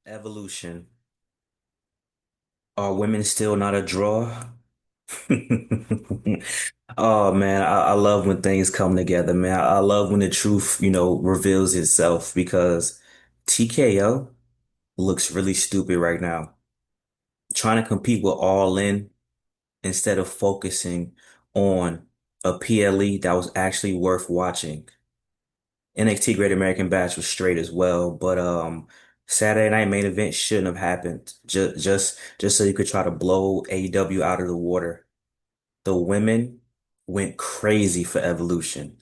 Evolution. Are women still not a draw? Oh man, I love when things come together, man. I love when the truth, reveals itself because TKO looks really stupid right now. Trying to compete with All In instead of focusing on a PLE that was actually worth watching. NXT Great American Bash was straight as well, but Saturday night main event shouldn't have happened. Just so you could try to blow AEW out of the water. The women went crazy for Evolution.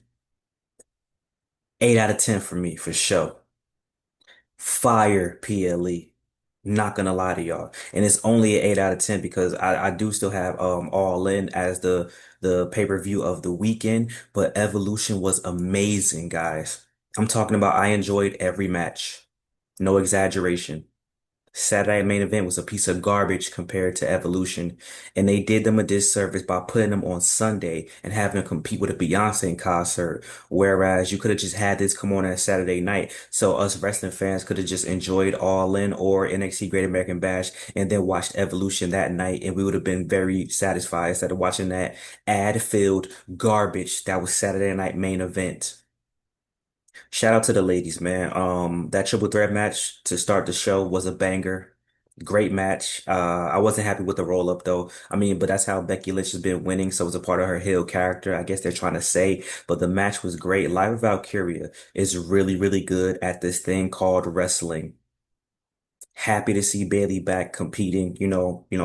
8 out of 10 for me, for sure. Fire PLE. Not gonna lie to y'all. And it's only an 8 out of 10 because I do still have All In as the pay-per-view of the weekend, but Evolution was amazing, guys. I'm talking about I enjoyed every match. No exaggeration. Saturday main event was a piece of garbage compared to Evolution, and they did them a disservice by putting them on Sunday and having to compete with a Beyonce concert. Whereas you could have just had this come on Saturday night, so us wrestling fans could have just enjoyed All In or NXT Great American Bash, and then watched Evolution that night, and we would have been very satisfied instead of watching that ad-filled garbage that was Saturday night main event. Shout out to the ladies, man. That triple threat match to start the show was a banger. Great match. I wasn't happy with the roll up though. I mean, but that's how Becky Lynch has been winning, so it's a part of her heel character. I guess they're trying to say, but the match was great. Live Valkyria is really, really good at this thing called wrestling. Happy to see Bailey back competing.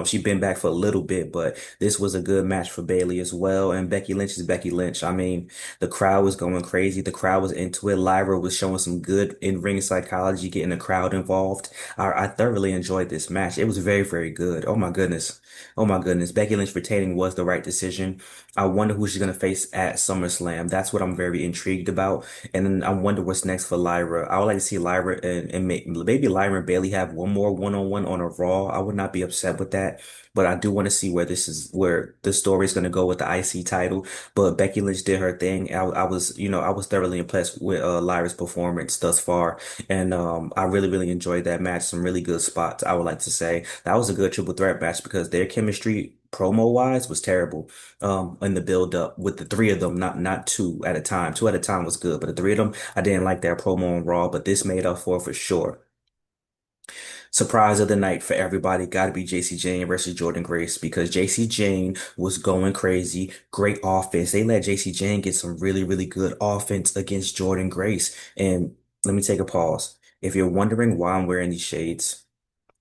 She's been back for a little bit, but this was a good match for Bailey as well. And Becky Lynch is Becky Lynch. I mean, the crowd was going crazy. The crowd was into it. Lyra was showing some good in-ring psychology, getting the crowd involved. I thoroughly enjoyed this match. It was very, very good. Oh my goodness. Oh my goodness. Becky Lynch retaining was the right decision. I wonder who she's going to face at SummerSlam. That's what I'm very intrigued about. And then I wonder what's next for Lyra. I would like to see Lyra and maybe Lyra and Bailey have one more one-on-one on a Raw. I would not be upset with that. But I do want to see where the story is going to go with the IC title. But Becky Lynch did her thing. I was thoroughly impressed with Lyra's performance thus far. And I really, really enjoyed that match. Some really good spots, I would like to say. That was a good triple threat match because their chemistry promo wise was terrible in the build up with the three of them, not two at a time. Two at a time was good, but the three of them, I didn't like their promo on Raw, but this made up for sure. Surprise of the night for everybody got to be JC Jane versus Jordan Grace because JC Jane was going crazy. Great offense. They let JC Jane get some really, really good offense against Jordan Grace. And let me take a pause. If you're wondering why I'm wearing these shades,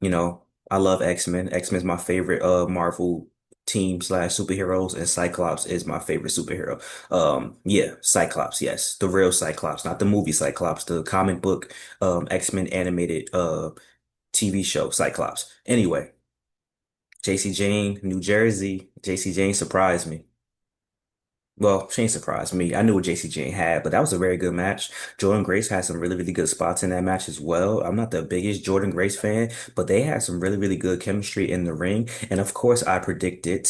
you know, I love X-Men. X-Men's my favorite Marvel team slash superheroes, and Cyclops is my favorite superhero. Yeah, Cyclops, yes. The real Cyclops, not the movie Cyclops, the comic book X-Men animated TV show Cyclops. Anyway, JC Jane, New Jersey. JC Jane surprised me. Well, she ain't surprised me. I knew what JC Jane had, but that was a very good match. Jordan Grace had some really, really good spots in that match as well. I'm not the biggest Jordan Grace fan, but they had some really, really good chemistry in the ring. And of course, I predicted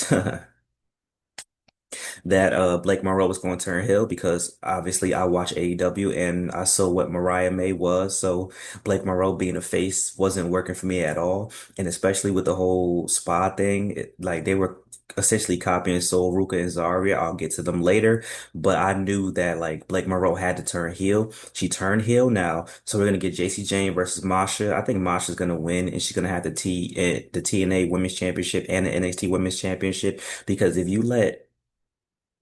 that Blake Monroe was going to turn heel because obviously I watch AEW and I saw what Mariah May was. So Blake Monroe being a face wasn't working for me at all. And especially with the whole spa thing, like they were essentially copying Sol Ruka and Zarya. I'll get to them later, but I knew that like Blake Monroe had to turn heel. She turned heel now, so we're gonna get JC Jane versus Masha. I think Masha's gonna win, and she's gonna have the TNA Women's Championship and the NXT Women's Championship because if you let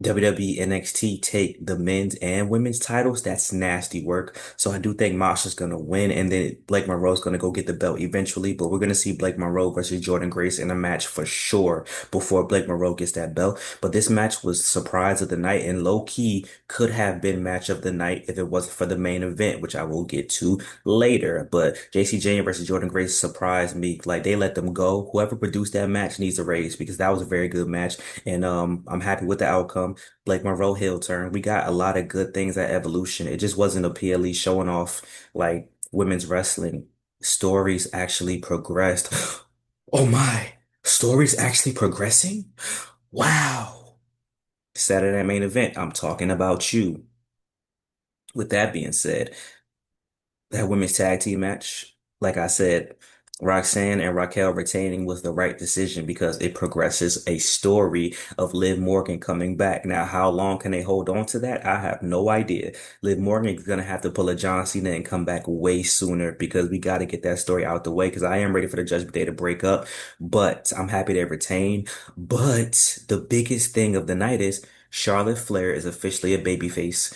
WWE NXT take the men's and women's titles, that's nasty work. So I do think Masha's gonna win, and then Blake Monroe's gonna go get the belt eventually. But we're gonna see Blake Monroe versus Jordan Grace in a match for sure before Blake Monroe gets that belt. But this match was surprise of the night and low key could have been match of the night if it wasn't for the main event, which I will get to later. But JC Jane versus Jordan Grace surprised me. Like they let them go. Whoever produced that match needs a raise because that was a very good match, and I'm happy with the outcome. Blake Monroe heel turn. We got a lot of good things at Evolution. It just wasn't a PLE showing off like women's wrestling. Stories actually progressed. Oh my, stories actually progressing? Wow. Saturday main event. I'm talking about you. With that being said, that women's tag team match, like I said, Roxanne and Raquel retaining was the right decision because it progresses a story of Liv Morgan coming back. Now, how long can they hold on to that? I have no idea. Liv Morgan is gonna have to pull a John Cena and come back way sooner because we got to get that story out the way because I am ready for the Judgment Day to break up. But I'm happy they retain. But the biggest thing of the night is Charlotte Flair is officially a babyface.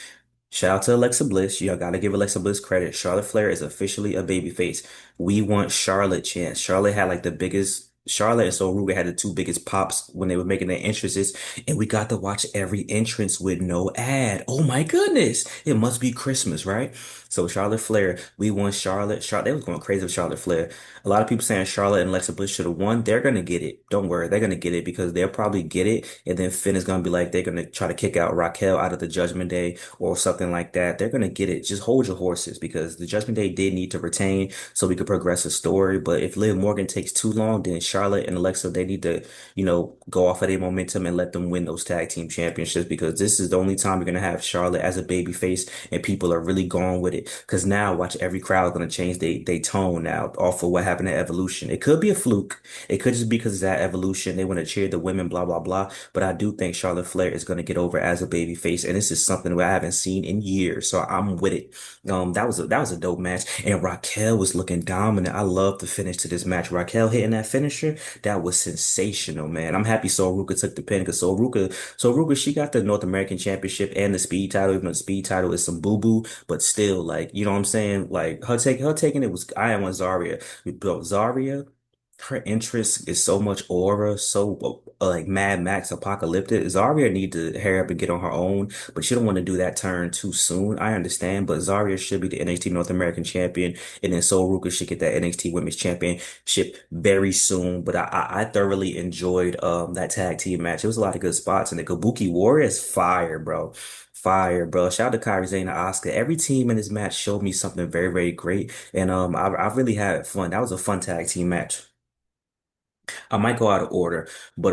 Shout out to Alexa Bliss. You gotta give Alexa Bliss credit. Charlotte Flair is officially a babyface. We want Charlotte chance. Charlotte had like the biggest. Charlotte and So Ruga had the two biggest pops when they were making their entrances, and we got to watch every entrance with no ad. Oh my goodness! It must be Christmas, right? So Charlotte Flair, we want Charlotte. Charlotte, they was going crazy with Charlotte Flair. A lot of people saying Charlotte and Alexa Bliss should have won. They're gonna get it. Don't worry, they're gonna get it because they'll probably get it, and then Finn is gonna be like they're gonna try to kick out Raquel out of the Judgment Day or something like that. They're gonna get it. Just hold your horses because the Judgment Day did need to retain so we could progress the story. But if Liv Morgan takes too long, then Charlotte and Alexa they need to, go off of their momentum and let them win those tag team championships because this is the only time you're gonna have Charlotte as a baby face and people are really going with it. Because now watch every crowd gonna change they tone now off of what happened at Evolution. It could be a fluke. It could just be because it's at Evolution. They want to cheer the women, blah blah blah. But I do think Charlotte Flair is going to get over as a baby face, and this is something that I haven't seen in years. So I'm with it. That was a dope match, and Raquel was looking dominant. I love the finish to this match. Raquel hitting that finisher, that was sensational, man. I'm happy Soruka took the pin because Soruka, she got the North American Championship and the Speed title. Even though the Speed title is some boo boo, but still, like you know what I'm saying. Like her taking it was I am on Zarya. We built Zarya. Her interest is so much aura, so like Mad Max apocalyptic. Zarya need to hurry up and get on her own, but she don't want to do that turn too soon. I understand, but Zarya should be the NXT North American champion, and then Sol Ruka should get that NXT Women's Championship very soon. But I thoroughly enjoyed that tag team match. It was a lot of good spots, and the Kabuki Warriors fire, bro. Fire, bro. Shout out to Kairi Sane and Oscar. Every team in this match showed me something very, very great. And I really had fun. That was a fun tag team match. I might go out of order, but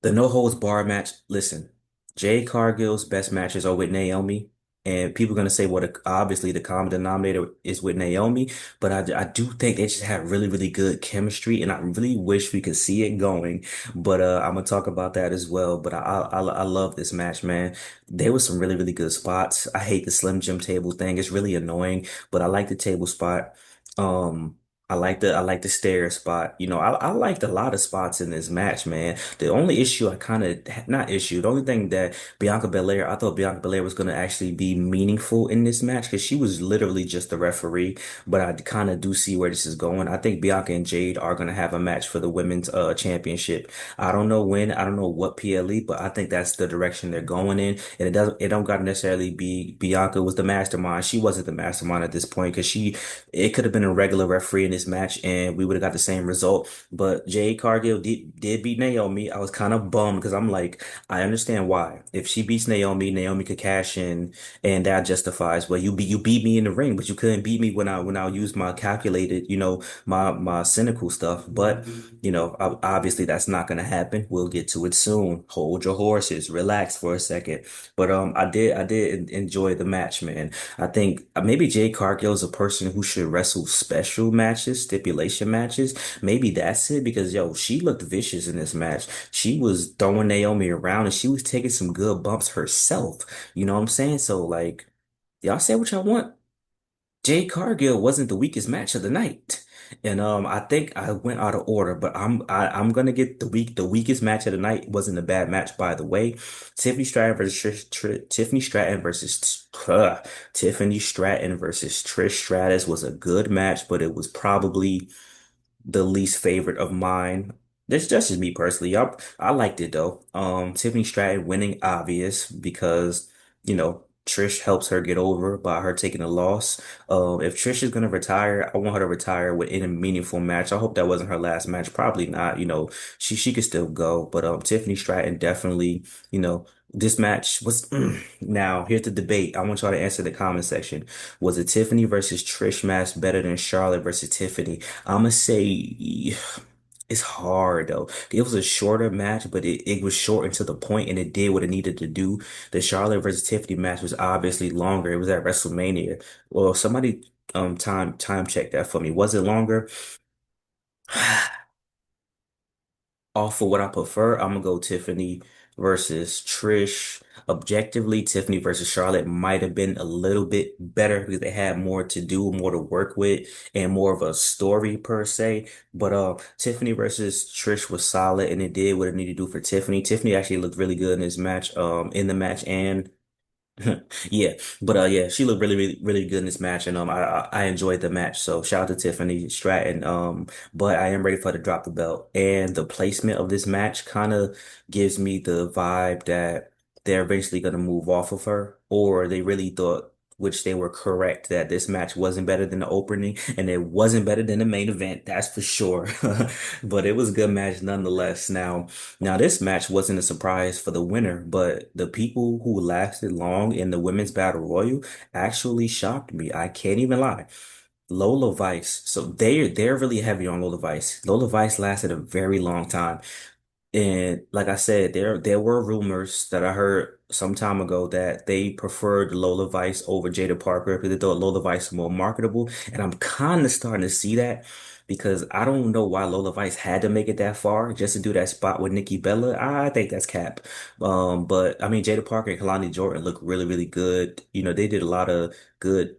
the no holds bar match. Listen, Jade Cargill's best matches are with Naomi, and people are gonna say, well, obviously the common denominator is with Naomi, but I do think they just have really really good chemistry, and I really wish we could see it going. But I'm gonna talk about that as well. But I love this match, man. There was some really really good spots. I hate the Slim Jim table thing; it's really annoying, but I like the table spot. Um. I like the stair spot. I liked a lot of spots in this match, man. The only issue I kind of not issue. The only thing that Bianca Belair, I thought Bianca Belair was going to actually be meaningful in this match because she was literally just the referee. But I kind of do see where this is going. I think Bianca and Jade are going to have a match for the women's championship. I don't know when, I don't know what PLE, but I think that's the direction they're going in. And it don't got to necessarily be Bianca was the mastermind. She wasn't the mastermind at this point because it could have been a regular referee in this match and we would have got the same result. But Jade Cargill did beat Naomi. I was kind of bummed because I'm like, I understand why. If she beats Naomi, Naomi could cash in and that justifies, well, you beat me in the ring, but you couldn't beat me when I used my calculated, my cynical stuff. But, obviously that's not going to happen. We'll get to it soon. Hold your horses, relax for a second. But I did enjoy the match, man. I think maybe Jade Cargill is a person who should wrestle special matches, stipulation matches. Maybe that's it because yo, she looked vicious in this match. She was throwing Naomi around and she was taking some good bumps herself. You know what I'm saying? So like, y'all say what y'all want. Jade Cargill wasn't the weakest match of the night. And I think I went out of order, but I'm gonna get the weakest match of the night wasn't a bad match by the way. Tiffany Stratton versus Tiffany Stratton versus Tiffany Stratton versus Trish Stratus was a good match, but it was probably the least favorite of mine. That's just me personally. I liked it though. Tiffany Stratton winning obvious because, Trish helps her get over by her taking a loss. If Trish is gonna retire, I want her to retire within a meaningful match. I hope that wasn't her last match. Probably not. She could still go, but Tiffany Stratton definitely, this match was now here's the debate. I want y'all to answer the comment section. Was it Tiffany versus Trish match better than Charlotte versus Tiffany? I'm gonna say it's hard though. It was a shorter match, but it was short and to the point, and it did what it needed to do. The Charlotte versus Tiffany match was obviously longer. It was at WrestleMania. Well, somebody. time check that for me. Was it longer? Off of what I prefer, I'm gonna go Tiffany versus Trish. Objectively, Tiffany versus Charlotte might have been a little bit better because they had more to do, more to work with, and more of a story per se. But Tiffany versus Trish was solid, and it did what it needed to do for Tiffany. Tiffany actually looked really good in this match, in the match and yeah, but yeah, she looked really good in this match, and I enjoyed the match. So shout out to Tiffany Stratton. But I am ready for her to drop the belt, and the placement of this match kind of gives me the vibe that they're eventually gonna move off of her, or they really thought, which they were correct, that this match wasn't better than the opening, and it wasn't better than the main event. That's for sure. But it was a good match nonetheless. Now, this match wasn't a surprise for the winner, but the people who lasted long in the women's battle royal actually shocked me. I can't even lie. Lola Vice. So they're really heavy on Lola Vice. Lola Vice lasted a very long time. And like I said, there were rumors that I heard some time ago that they preferred Lola Vice over Jada Parker because they thought Lola Vice was more marketable. And I'm kind of starting to see that because I don't know why Lola Vice had to make it that far just to do that spot with Nikki Bella. I think that's cap. But I mean, Jada Parker and Kalani Jordan look really good. You know, they did a lot of good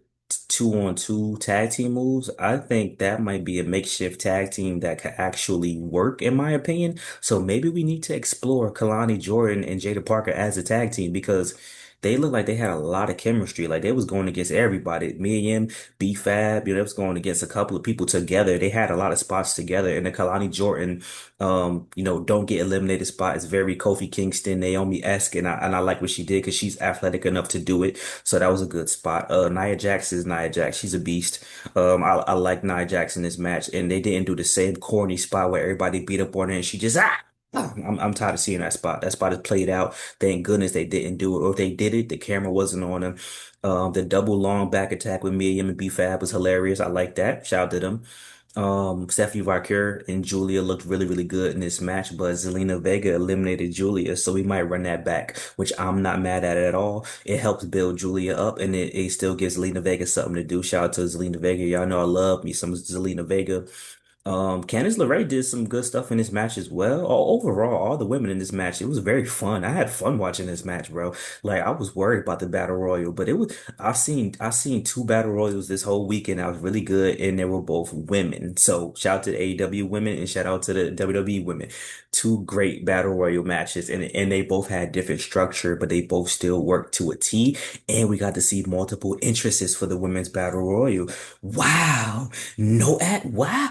two-on-two tag team moves. I think that might be a makeshift tag team that could actually work, in my opinion. So maybe we need to explore Kalani Jordan and Jada Parker as a tag team because they look like they had a lot of chemistry. Like they was going against everybody. Miriam, B-Fab, they was going against a couple of people together. They had a lot of spots together. And the Kalani Jordan, don't get eliminated spot is very Kofi Kingston, Naomi-esque. And I like what she did because she's athletic enough to do it. So that was a good spot. Nia Jax is Nia Jax. She's a beast. I like Nia Jax in this match, and they didn't do the same corny spot where everybody beat up on her and she just I'm tired of seeing that spot. That spot is played out. Thank goodness they didn't do it. Or if they did it, the camera wasn't on them. The double long back attack with Miriam and B-Fab was hilarious. I like that. Shout out to them. Stephanie Varker and Julia looked really good in this match, but Zelina Vega eliminated Julia, so we might run that back, which I'm not mad at all. It helps build Julia up, and it still gives Zelina Vega something to do. Shout out to Zelina Vega. Y'all know I love me some Zelina Vega. Candice LeRae did some good stuff in this match as well. Overall, all the women in this match, it was very fun. I had fun watching this match, bro. Like I was worried about the battle royal, but it was I've seen two battle royals this whole weekend. I was really good, and they were both women. So shout out to the AEW women and shout out to the WWE women. Two great battle royal matches, and they both had different structure, but they both still worked to a T. And we got to see multiple entrances for the women's battle royal. Wow. No ad. Wow.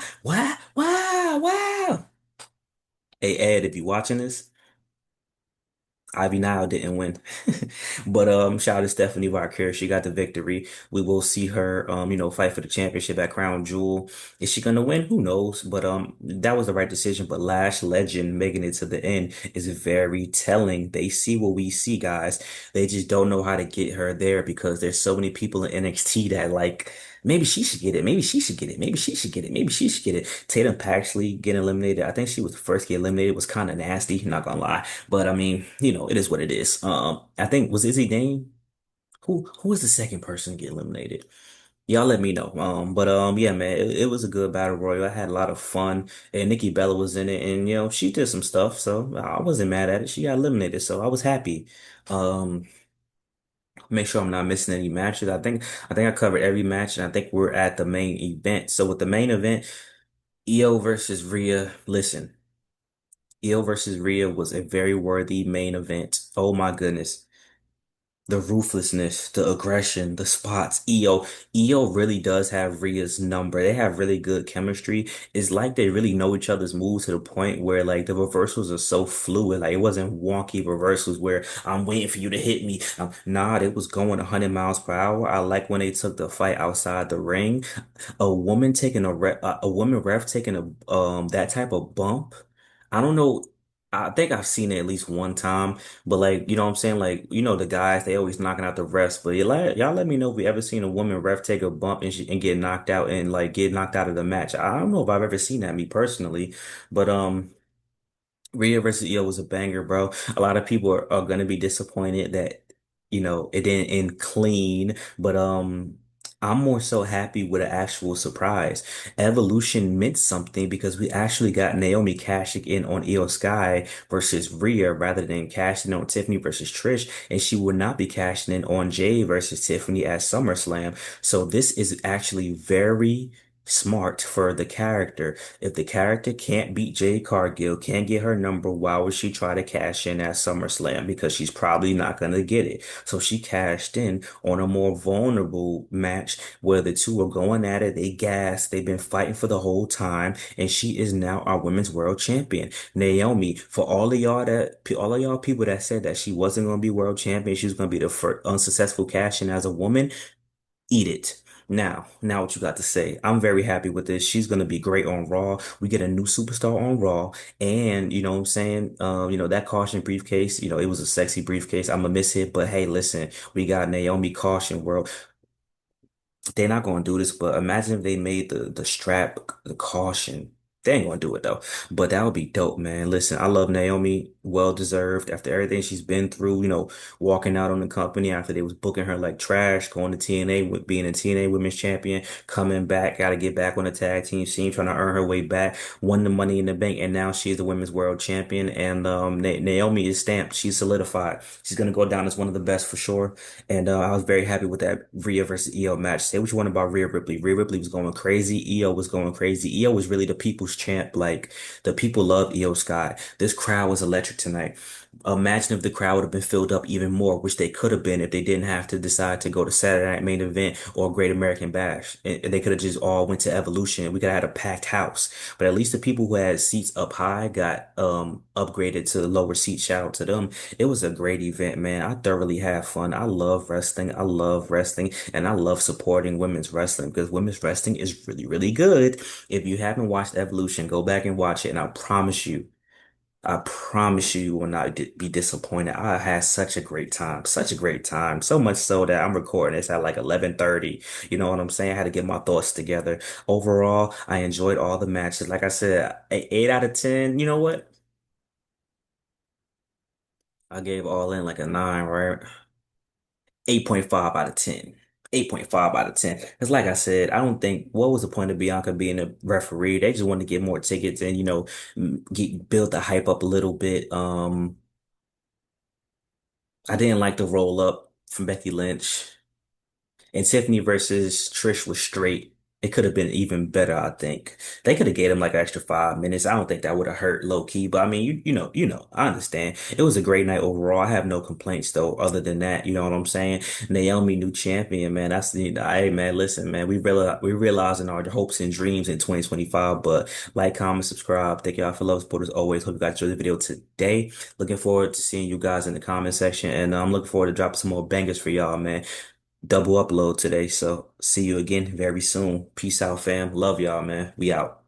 Hey, Ed, if you watching this, Ivy Nile didn't win. But shout out to Stephanie Varker. She got the victory. We will see her fight for the championship at Crown Jewel. Is she gonna win? Who knows? But that was the right decision. But Lash Legend making it to the end is very telling. They see what we see, guys. They just don't know how to get her there because there's so many people in NXT that like maybe she should get it. Maybe she should get it. Maybe she should get it. Maybe she should get it. Tatum Paxley getting eliminated. I think she was the first to get eliminated. It was kind of nasty. Not gonna lie. But I mean, it is what it is. I think was Izzy Dane? Who was the second person to get eliminated? Y'all let me know. But yeah, man, it was a good battle royal. I had a lot of fun, and Nikki Bella was in it, and she did some stuff, so I wasn't mad at it. She got eliminated, so I was happy. Um, make sure I'm not missing any matches. I think I covered every match, and I think we're at the main event. So with the main event, Io versus Rhea. Listen, Io versus Rhea was a very worthy main event. Oh my goodness. The ruthlessness, the aggression, the spots. Io really does have Rhea's number. They have really good chemistry. It's like they really know each other's moves to the point where like the reversals are so fluid. Like it wasn't wonky reversals where I'm waiting for you to hit me. Nah, it was going 100 miles per hour. I like when they took the fight outside the ring. A woman ref taking a that type of bump. I don't know. I think I've seen it at least one time. But like, you know what I'm saying? Like, the guys, they always knocking out the refs. But y'all let me know if we ever seen a woman ref take a bump and get knocked out and like get knocked out of the match. I don't know if I've ever seen that me personally. But Rhea versus Io was a banger, bro. A lot of people are gonna be disappointed that, it didn't end clean. But I'm more so happy with an actual surprise. Evolution meant something because we actually got Naomi cashing in on Io Sky versus Rhea rather than cashing in on Tiffany versus Trish, and she would not be cashing in on Jay versus Tiffany at SummerSlam. So this is actually very smart for the character. If the character can't beat Jade Cargill, can't get her number, why would she try to cash in at SummerSlam? Because she's probably not gonna get it. So she cashed in on a more vulnerable match where the two are going at it. They gassed. They've been fighting for the whole time, and she is now our women's world champion. Naomi, for all of y'all people that said that she wasn't gonna be world champion, she was gonna be the first unsuccessful cash in as a woman. Eat it. Now what you got to say? I'm very happy with this. She's gonna be great on Raw. We get a new superstar on Raw, and you know what I'm saying? That caution briefcase, it was a sexy briefcase. I'm gonna miss it, but hey, listen, we got Naomi Caution World. They're not gonna do this, but imagine if they made the strap the caution. They ain't gonna do it though. But that would be dope, man. Listen, I love Naomi, well deserved after everything she's been through, walking out on the company after they was booking her like trash, going to TNA with being a TNA Women's Champion, coming back, gotta get back on the tag team scene, trying to earn her way back, won the Money in the Bank, and now she is the Women's World Champion. And Naomi is stamped. She's solidified. She's gonna go down as one of the best for sure. And I was very happy with that Rhea versus Io match. Say what you want about Rhea Ripley. Rhea Ripley was going crazy. Io was going crazy. Io was really the people's champ. Like the people loved Io Sky. This crowd was electric tonight. Imagine if the crowd would have been filled up even more, which they could have been if they didn't have to decide to go to Saturday Night Main Event or Great American Bash. And they could have just all went to Evolution. We could have had a packed house. But at least the people who had seats up high got upgraded to lower seats. Shout out to them. It was a great event, man. I thoroughly had fun. I love wrestling. I love wrestling, and I love supporting women's wrestling because women's wrestling is really, really good. If you haven't watched Evolution, go back and watch it, and I promise you will not be disappointed. I had such a great time, so much so that I'm recording this at like 11:30. You know what I'm saying? I had to get my thoughts together. Overall, I enjoyed all the matches. Like I said, 8 out of 10. You know what? I gave All In like a 9, right? 8.5 out of 10. 8.5 out of 10. Because like I said, I don't think what was the point of Bianca being a referee? They just wanted to get more tickets and, build the hype up a little bit. I didn't like the roll up from Becky Lynch. And Tiffany versus Trish was straight. It could have been even better, I think. They could have gave him like an extra 5 minutes. I don't think that would have hurt low key, but I mean, I understand. It was a great night overall. I have no complaints though, other than that, you know what I'm saying? Naomi, new champion, man. Hey man, listen, man, we realizing our hopes and dreams in 2025, but like, comment, subscribe. Thank y'all for love, support as always. Hope you guys enjoyed the video today. Looking forward to seeing you guys in the comment section, and I'm looking forward to dropping some more bangers for y'all, man. Double upload today. So see you again very soon. Peace out, fam. Love y'all, man. We out.